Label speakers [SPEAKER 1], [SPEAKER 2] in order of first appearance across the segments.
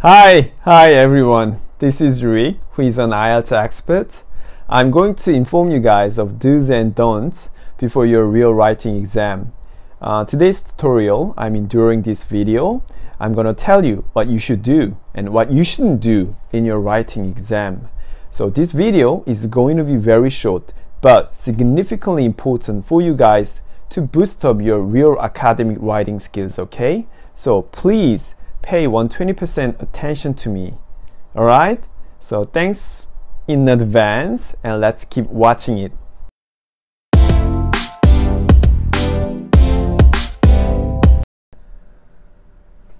[SPEAKER 1] Hi everyone. This is Rui, who is an IELTS expert. I'm going to inform you guys of do's and don'ts before your real writing exam. Today's tutorial, during this video, I'm going to tell you what you should do and what you shouldn't do in your writing exam. So this video is going to be very short, but significantly important for you guys to boost up your real academic writing skills, okay? So please pay 120% attention to me. Alright? So thanks in advance and let's keep watching it.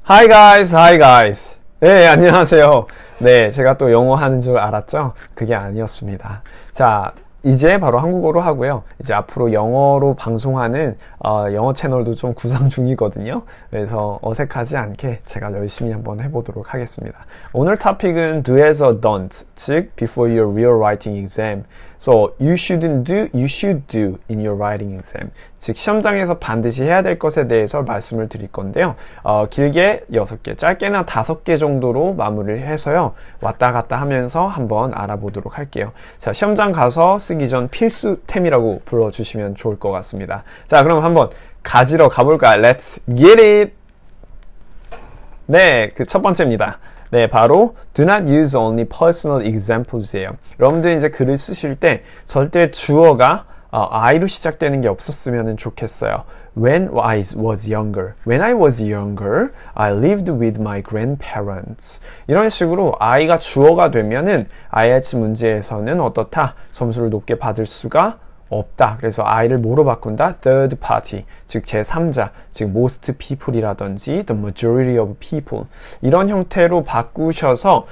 [SPEAKER 1] Hi guys. 네, 안녕하세요. 네, 제가 또 영어 하는 줄 알았죠? 그게 아니었습니다. 자, 이제 바로 한국어로 하고요. 이제 앞으로 영어로 방송하는 영어 채널도 좀 구상 중이거든요. 그래서 어색하지 않게 제가 열심히 한번 해보도록 하겠습니다. 오늘 토픽은 do에서 don't, 즉 before your real writing exam. So you shouldn't do, you should do in your writing exam. 즉 시험장에서 반드시 해야 될 것에 대해서 말씀을 드릴 건데요. 길게 6개, 짧게는 5개 정도로 마무리를 해서요. 왔다 갔다 하면서 한번 알아보도록 할게요. 자, 시험장 가서 쓰기 전 필수템이라고 불러주시면 좋을 것 같습니다. 자, 그럼 한번 가지러 가볼까요? Let's get it! 네, 그 첫 번째입니다. 네, 바로 do not use only personal examples예요. 여러분들 이제 글을 쓰실 때 절대 주어가 I로 시작되는 게 없었으면 좋겠어요. When I was younger, I lived with my grandparents. 이런 식으로 I가 주어가 되면은 IELTS 문제에서는 어떻다? 점수를 높게 받을 수가 없다. 그래서 I를 뭐로 바꾼다? Third party, 즉 제3자, 즉 most people이라든지 the majority of people 이런 형태로 바꾸셔서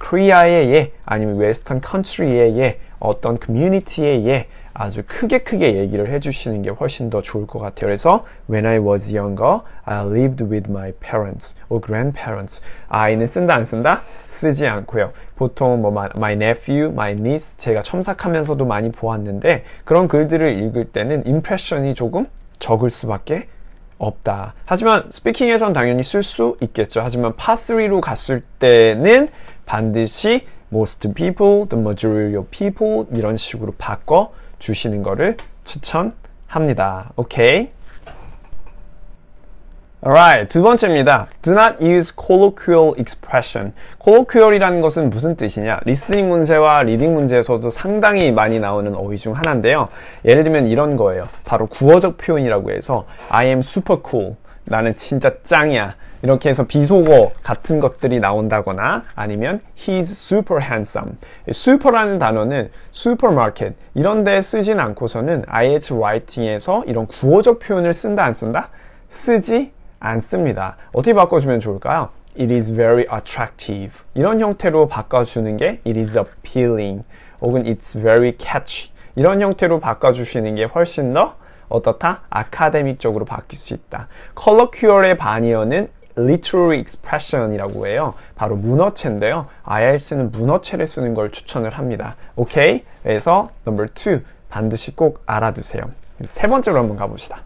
[SPEAKER 1] Korea의 예, 아니면 Western country의 예, 어떤 community의 예 아주 크게 얘기를 해주시는 게 훨씬 더 좋을 것 같아요. 그래서 When I was younger, I lived with my parents or grandparents. I는 쓴다 안 쓴다? 쓰지 않고요. 보통 뭐 my nephew, my niece 제가 첨삭하면서도 많이 보았는데 그런 글들을 읽을 때는 impression이 조금 적을 수밖에 없다. 하지만 스피킹에선 당연히 쓸 수 있겠죠. 하지만 Part3로 갔을 때는 반드시 most people, the majority of people 이런 식으로 바꿔 주시는 거를 추천합니다. 오케이? Alright, 두 번째입니다. Do not use colloquial expression. colloquial이라는 것은 무슨 뜻이냐? 리스닝 문제와 리딩 문제에서도 상당히 많이 나오는 어휘 중 하나인데요. 예를 들면 이런 거예요. 바로 구어적 표현이라고 해서 I am super cool. 나는 진짜 짱이야. 이렇게 해서 비속어 같은 것들이 나온다거나 아니면 he's super handsome. super라는 단어는 supermarket 이런 데 쓰진 않고서는 IELTS writing에서 이런 구어적 표현을 쓴다 안 쓴다? 쓰지 않습니다. 어떻게 바꿔주면 좋을까요? It is very attractive. 이런 형태로 바꿔주는 게 it is appealing 혹은 it's very catchy. 이런 형태로 바꿔주시는 게 훨씬 더 어떻다? 아카데믹적으로 바뀔 수 있다. colloquial의 반이어는 literary expression이라고 해요. 바로 문어체인데요. IELTS는 문어체를 쓰는 걸 추천을 합니다. 오케이? 그래서 number 2 반드시 꼭 알아두세요. 세 번째로 한번 가봅시다.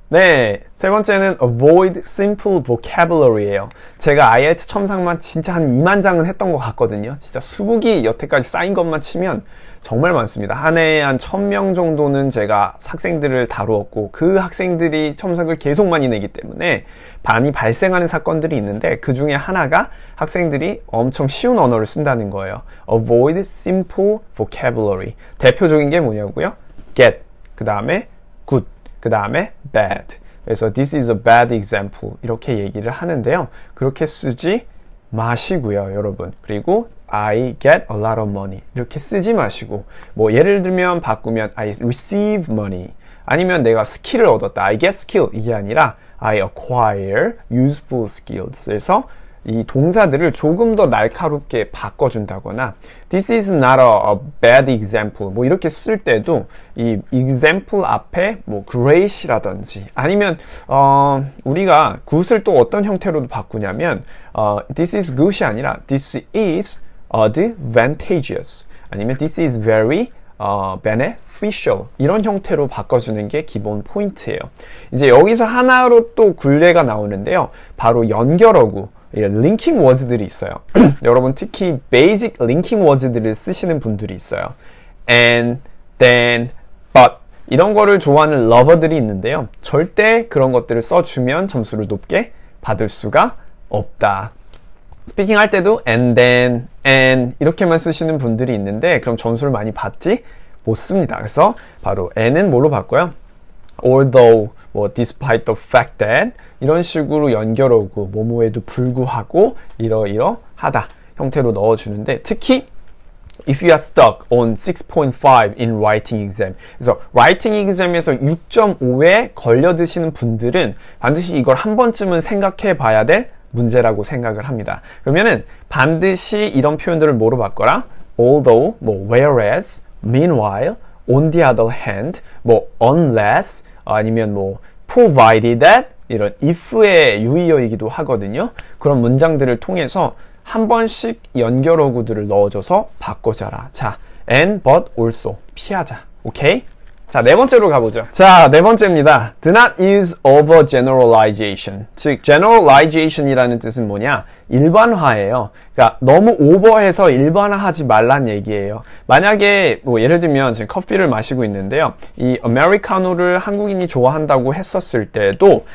[SPEAKER 1] 네, 세 번째는 avoid simple vocabulary예요. 제가 IELTS 첨삭만 진짜 한 2만 장은 했던 것 같거든요. 진짜 수북이 여태까지 쌓인 것만 치면 정말 많습니다. 한 해에 한 1000명 정도는 제가 학생들을 다루었고 그 학생들이 첨삭을 계속 많이 내기 때문에 많이 발생하는 사건들이 있는데 그 중에 하나가 학생들이 엄청 쉬운 언어를 쓴다는 거예요. Avoid simple vocabulary. 대표적인 게 뭐냐고요? Get, 그 다음에 good, 그 다음에 bad. 그래서 this is a bad example 이렇게 얘기를 하는데요. 그렇게 쓰지 마시고요, 여러분. 그리고 I get a lot of money 이렇게 쓰지 마시고 뭐 예를 들면 바꾸면 I receive money 아니면 내가 스킬을 얻었다 I get skill 이게 아니라 I acquire useful skills. 그래서 이 동사들을 조금 더 날카롭게 바꿔준다거나 This is not a bad example 뭐 이렇게 쓸 때도 이 example 앞에 뭐 great이라든지 아니면 우리가 good을 또 어떤 형태로도 바꾸냐면 This is good이 아니라 This is advantageous 아니면 This is very beneficial 이런 형태로 바꿔주는 게 기본 포인트예요. 이제 여기서 하나로 또 굴레가 나오는데요. 바로 연결어구 링킹 워즈들이 있어요. 여러분 특히 베이직 링킹 워즈들을 쓰시는 분들이 있어요. and, then, but 이런 거를 좋아하는 러버들이 있는데요. 절대 그런 것들을 써주면 점수를 높게 받을 수가 없다. 스피킹 할 때도 and then, and 이렇게만 쓰시는 분들이 있는데 그럼 점수를 많이 받지 못습니다. 그래서 바로 and은 뭘로 바꿔요? although, 뭐 despite the fact that 이런 식으로 연결어구, 뭐뭐에도 불구하고 이러이러하다 형태로 넣어주는데 특히 if you are stuck on 6.5 in writing exam 그래서 writing exam에서 6.5에 걸려드시는 분들은 반드시 이걸 한 번쯤은 생각해 봐야 될 문제라고 생각을 합니다. 그러면은 반드시 이런 표현들을 뭐로 바꿔라? although, 뭐 whereas, meanwhile, on the other hand, 뭐 unless, 아니면 뭐 provided that 이런 if의 유의어이기도 하거든요. 그런 문장들을 통해서 한 번씩 연결어구들을 넣어줘서 바꿔줘라. 자, and, but, also 피하자. 오케이? 자, 네 번째로 가보죠. 자, 네 번째입니다. Do not use overgeneralization. 즉, generalization이라는 뜻은 뭐냐? 일반화예요. 그러니까 너무 오버해서 일반화하지 말란 얘기예요. 만약에 뭐 예를 들면 지금 커피를 마시고 있는데요. 이 아메리카노를 한국인이 좋아한다고 했었을 때도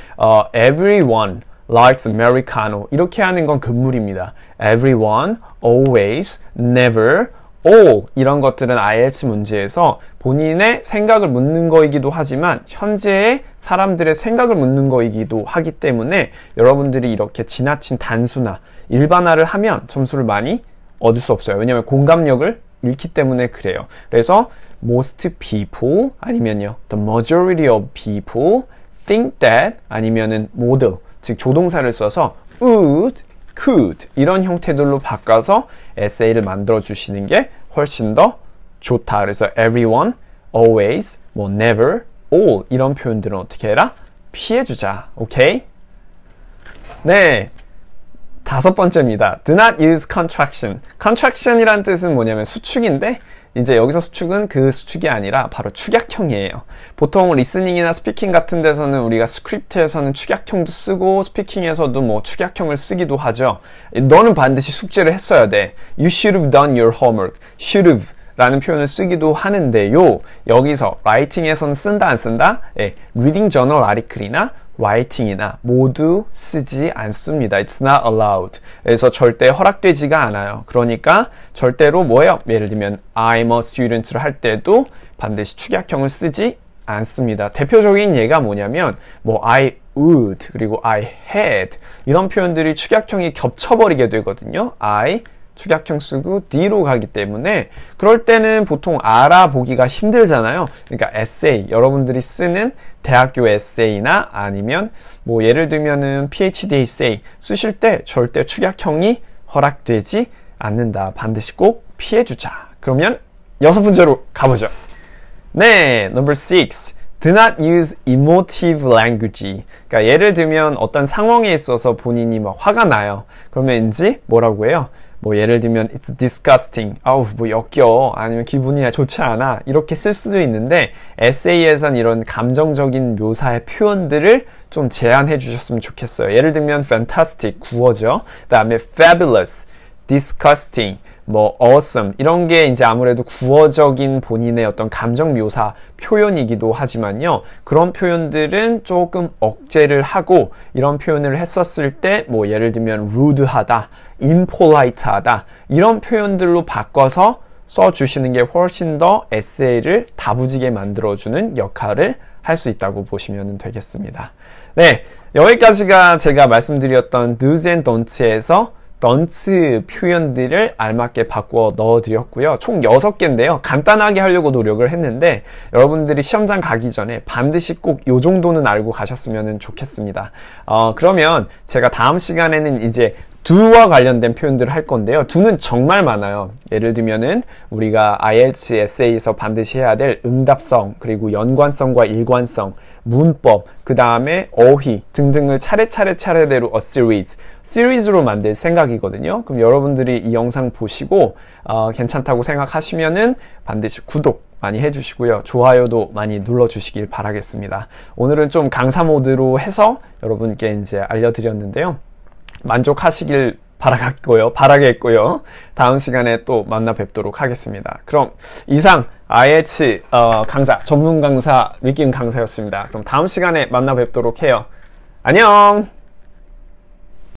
[SPEAKER 1] everyone likes Americano 이렇게 하는 건 금물입니다. Everyone, always, never, all 이런 것들은 IELTS 문제에서 본인의 생각을 묻는 거이기도 하지만 현재의 사람들의 생각을 묻는 거이기도 하기 때문에 여러분들이 이렇게 지나친 단수나 일반화를 하면 점수를 많이 얻을 수 없어요. 왜냐하면 공감력을 잃기 때문에 그래요. 그래서 most people 아니면요 the majority of people think that 아니면은 modal 즉 조동사를 써서 would, could 이런 형태들로 바꿔서 에세이를 만들어 주시는 게 훨씬 더 좋다. 그래서 everyone, always, 뭐 never, all 이런 표현들은 어떻게 해라? 피해주자. 오케이? 네. 다섯 번째입니다. Do not use contraction. contraction이란 뜻은 뭐냐면 수축인데 이제 여기서 수축은 그 수축이 아니라 바로 축약형이에요. 보통 리스닝이나 스피킹 같은 데서는 우리가 스크립트에서는 축약형도 쓰고 스피킹에서도 뭐 축약형을 쓰기도 하죠. 너는 반드시 숙제를 했어야 돼. You should have done your homework. should have 라는 표현을 쓰기도 하는데요. 여기서 라이팅에서는 쓴다 안 쓴다? 예, 리딩 저널 아티클이나 라이팅이나 모두 쓰지 않습니다. It's not allowed. 그래서 절대 허락되지가 않아요. 그러니까 절대로 뭐예요? 예를 들면 I'm a student를 할 때도 반드시 축약형을 쓰지 않습니다. 대표적인 예가 뭐냐면 뭐 I would 그리고 I had 이런 표현들이 축약형이 겹쳐버리게 되거든요. I 축약형 쓰고 D로 가기 때문에 그럴 때는 보통 알아보기가 힘들잖아요. 그러니까 에세이, 여러분들이 쓰는 대학교 에세이나 아니면 뭐 예를 들면은 PhD 에세이 쓰실 때 절대 축약형이 허락되지 않는다. 반드시 꼭 피해주자. 그러면 여섯 번째로 가보죠. 네, number 6. Do not use emotive language. 그러니까 예를 들면 어떤 상황에 있어서 본인이 막 화가 나요. 그러면 이제 뭐라고 해요? 뭐 예를 들면 it's disgusting, 아우 뭐 역겨워, 아니면 기분이 좋지 않아 이렇게 쓸 수도 있는데 에세이에선 이런 감정적인 묘사의 표현들을 좀 제한해 주셨으면 좋겠어요. 예를 들면 fantastic 구어죠. 그 다음에 fabulous, disgusting, 뭐 awesome 이런 게 이제 아무래도 구어적인 본인의 어떤 감정 묘사 표현이기도 하지만요. 그런 표현들은 조금 억제를 하고 이런 표현을 했었을 때 뭐 예를 들면 rude하다, impolite하다 이런 표현들로 바꿔서 써주시는 게 훨씬 더 에세이를 다부지게 만들어주는 역할을 할 수 있다고 보시면 되겠습니다. 네, 여기까지가 제가 말씀드렸던 do's and don'ts에서 don'ts 표현들을 알맞게 바꾸어 넣어드렸고요. 총 6개인데요. 간단하게 하려고 노력을 했는데 여러분들이 시험장 가기 전에 반드시 꼭 이 정도는 알고 가셨으면 좋겠습니다. 그러면 제가 다음 시간에는 이제 do와 관련된 표현들을 할 건데요. do는 정말 많아요. 예를 들면은 우리가 IELTS 에세이에서 반드시 해야 될 응답성, 그리고 연관성과 일관성, 문법, 그 다음에 어휘 등등을 차례대로 a series로 만들 생각이거든요. 그럼 여러분들이 이 영상 보시고 괜찮다고 생각하시면은 반드시 구독 많이 해주시고요. 좋아요도 많이 눌러주시길 바라겠습니다. 오늘은 좀 강사 모드로 해서 여러분께 이제 알려드렸는데요. 만족하시길 바라겠고요. 다음 시간에 또 만나 뵙도록 하겠습니다. 그럼 이상 IH 강사, 전문 강사, 리깅 강사였습니다. 그럼 다음 시간에 만나 뵙도록 해요. 안녕!